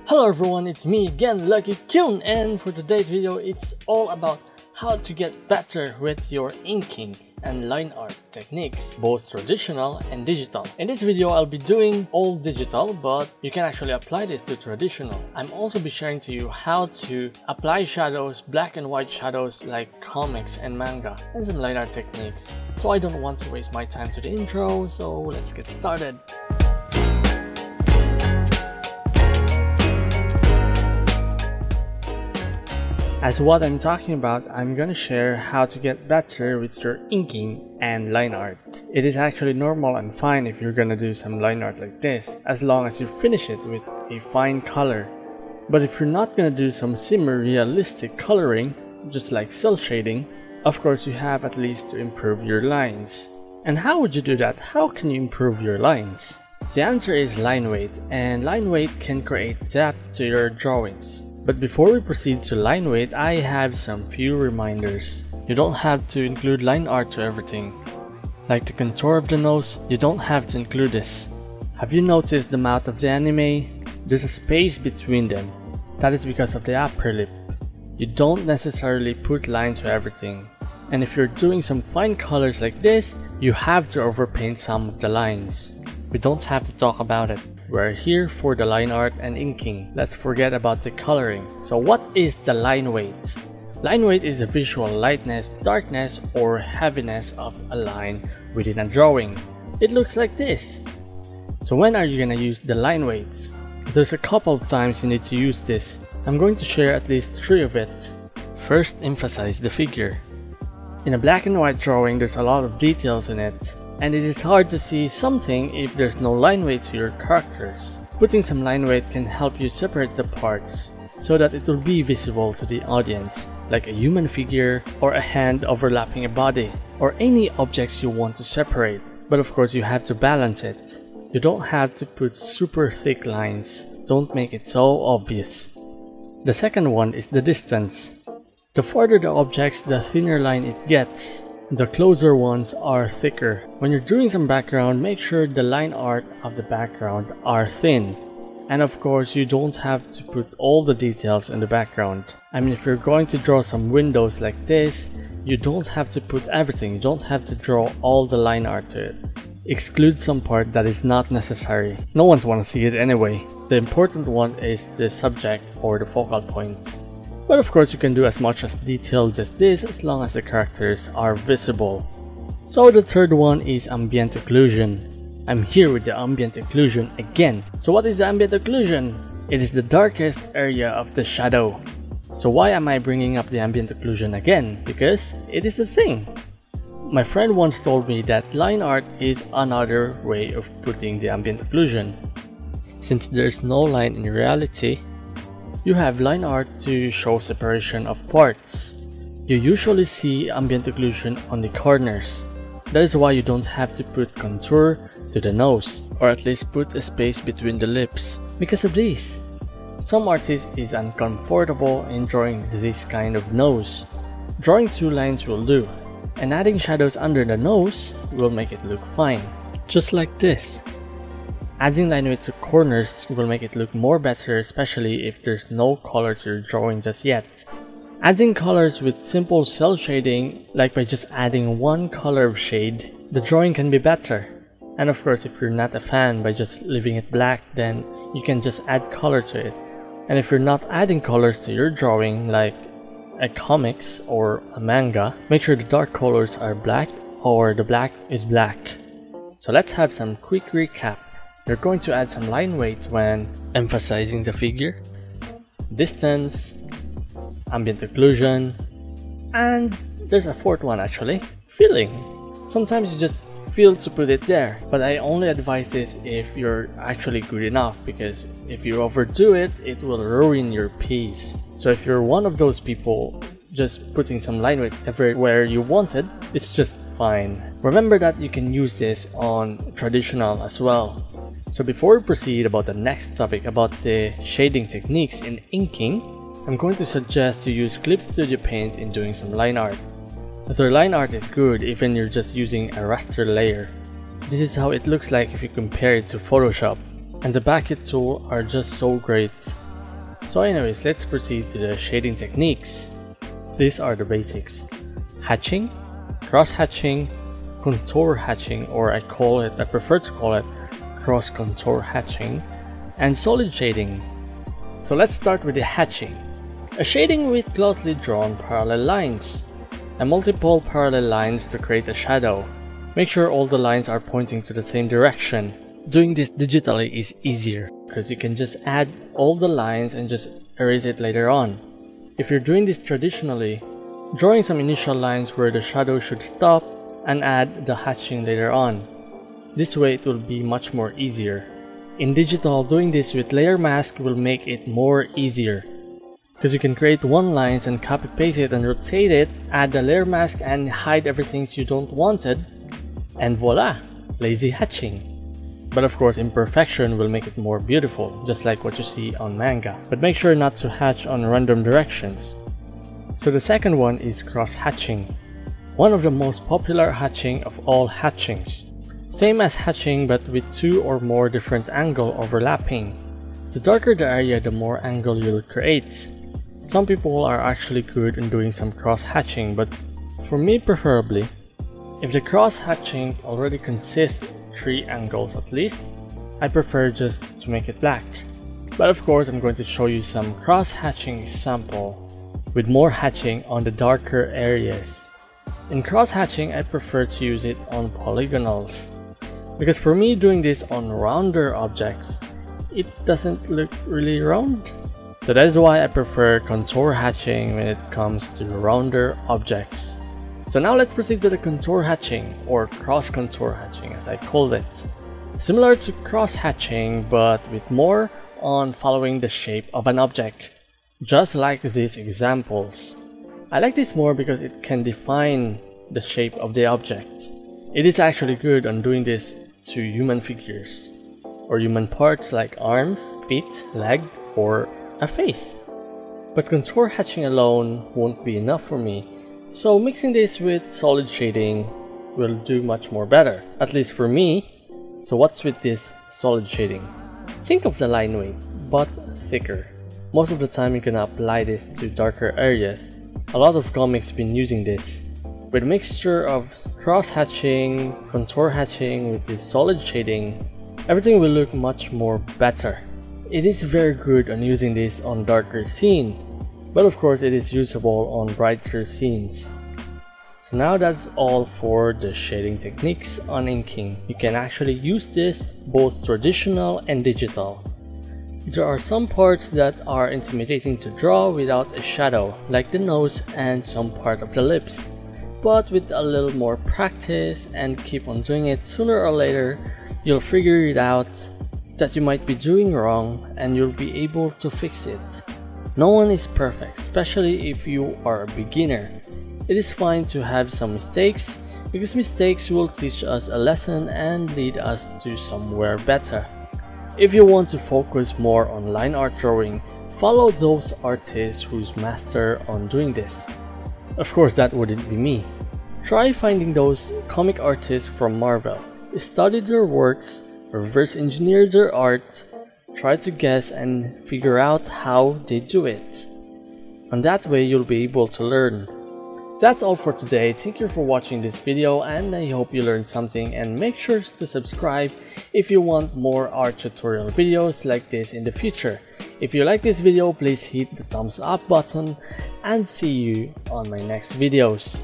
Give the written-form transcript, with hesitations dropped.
Hello everyone, it's me again, Lucky Kyun, and for today's video it's all about how to get better with your inking and line art techniques, both traditional and digital. In this video I'll be doing all digital, but you can actually apply this to traditional. I'm also be sharing to you how to apply shadows, black and white shadows like comics and manga, and some line art techniques. So I don't want to waste my time to the intro, so let's get started. As what I'm talking about, I'm gonna share how to get better with your inking and line art. It is actually normal and fine if you're gonna do some line art like this, as long as you finish it with a fine color. But if you're not gonna do some semi-realistic coloring, just like cell shading, of course you have at least to improve your lines. And how would you do that? How can you improve your lines? The answer is line weight, and line weight can create depth to your drawings. But before we proceed to line weight, I have some few reminders. You don't have to include line art to everything. Like the contour of the nose, you don't have to include this. Have you noticed the mouth of the anime? There's a space between them. That is because of the upper lip. You don't necessarily put line to everything. And if you're doing some fine colors like this, you have to overpaint some of the lines. We don't have to talk about it. We're here for the line art and inking. Let's forget about the coloring. So what is the line weight? Line weight is the visual lightness, darkness, or heaviness of a line within a drawing. It looks like this. So when are you gonna use the line weights? There's a couple of times you need to use this. I'm going to share at least 3 of it. First, emphasize the figure. In a black and white drawing, there's a lot of details in it, and it is hard to see something if there's no line weight to your characters. Putting some line weight can help you separate the parts so that it will be visible to the audience, like a human figure or a hand overlapping a body, or any objects you want to separate. But of course you have to balance it. You don't have to put super thick lines. Don't make it so obvious. The second one is the distance. The farther the objects, the thinner line it gets. The closer ones are thicker. When you're doing some background, make sure the line art of the background are thin. And of course, you don't have to put all the details in the background. I mean, if you're going to draw some windows like this, you don't have to put everything. You don't have to draw all the line art to it. Exclude some part that is not necessary. No one wants to see it anyway. The important one is the subject or the focal point. But of course you can do as much as details as this as long as the characters are visible. So the third one is ambient occlusion. I'm here with the ambient occlusion again. So what is the ambient occlusion? It is the darkest area of the shadow. So why am I bringing up the ambient occlusion again? Because it is the thing. My friend once told me that line art is another way of putting the ambient occlusion. Since there's no line in reality, you have line art to show separation of parts. You usually see ambient occlusion on the corners. That is why you don't have to put contour to the nose, or at least put a space between the lips. Because of this, some artists is uncomfortable in drawing this kind of nose. Drawing 2 lines will do, and adding shadows under the nose will make it look fine. Just like this. Adding line weight to corners will make it look more better, especially if there's no color to your drawing just yet. Adding colors with simple cell shading, like by just adding 1 color of shade, the drawing can be better. And of course, if you're not a fan by just leaving it black, then you can just add color to it. And if you're not adding colors to your drawing, like a comics or a manga, make sure the dark colors are black or the black is black. So let's have some quick recap. You're going to add some line weight when emphasizing the figure, distance, ambient occlusion, and there's a 4th one actually, feeling. Sometimes you just feel to put it there, but I only advise this if you're actually good enough, because if you overdo it, it will ruin your piece. So if you're one of those people just putting some line weight everywhere you wanted, it's just fine. Remember that you can use this on traditional as well. So before we proceed about the next topic about the shading techniques in inking, I'm going to suggest to use Clip Studio Paint in doing some line art. The line art is good even you're just using a raster layer. This is how it looks like if you compare it to Photoshop. And the Backit tool are just so great. So anyways, let's proceed to the shading techniques. These are the basics: hatching, cross hatching, contour hatching, or I prefer to call it cross contour hatching, and solid shading. So let's start with the hatching. A shading with closely drawn parallel lines and multiple parallel lines to create a shadow. Make sure all the lines are pointing to the same direction. Doing this digitally is easier because you can just add all the lines and just erase it later on. If you're doing this traditionally, drawing some initial lines where the shadow should stop and add the hatching later on. This way it will be much more easier. In digital, doing this with layer mask will make it more easier, because you can create one lines and copy paste it and rotate it, add the layer mask and hide everything you don't wanted, and voila, lazy hatching. But of course, imperfection will make it more beautiful, just like what you see on manga. But make sure not to hatch on random directions. So the second one is cross hatching, one of the most popular hatching of all hatchings. Same as hatching, but with two or more different angle overlapping. The darker the area, the more angle you'll create. Some people are actually good in doing some cross hatching, but for me preferably, if the cross hatching already consists 3 angles at least, I prefer just to make it black. But of course, I'm going to show you some cross hatching sample with more hatching on the darker areas. In cross hatching, I prefer to use it on polygonals, because for me, doing this on rounder objects, it doesn't look really round. So that is why I prefer contour hatching when it comes to rounder objects. So now let's proceed to the contour hatching, or cross contour hatching as I called it. Similar to cross hatching, but with more on following the shape of an object, just like these examples. I like this more because it can define the shape of the object. It is actually good on doing this to human figures or human parts like arms, feet, leg, or a face. But contour hatching alone won't be enough for me, so mixing this with solid shading will do much more better, at least for me. So what's with this solid shading? Think of the line weight, but thicker. Most of the time you can apply this to darker areas. A lot of comics been using this. With a mixture of cross hatching, contour hatching with this solid shading, everything will look much more better. It is very good on using this on darker scene, but of course it is usable on brighter scenes. So now that's all for the shading techniques on inking. You can actually use this both traditional and digital. There are some parts that are intimidating to draw without a shadow, like the nose and some part of the lips. But with a little more practice and keep on doing it, sooner or later you'll figure it out that you might be doing wrong and you'll be able to fix it. No one is perfect, especially if you are a beginner. It is fine to have some mistakes, because mistakes will teach us a lesson and lead us to somewhere better. If you want to focus more on line art drawing, follow those artists who's master on doing this. Of course, that wouldn't be me. Try finding those comic artists from Marvel. Study their works, reverse engineer their art, try to guess and figure out how they do it. And that way you'll be able to learn. That's all for today. Thank you for watching this video and I hope you learned something, and make sure to subscribe if you want more art tutorial videos like this in the future. If you like this video, please hit the thumbs up button and see you on my next videos.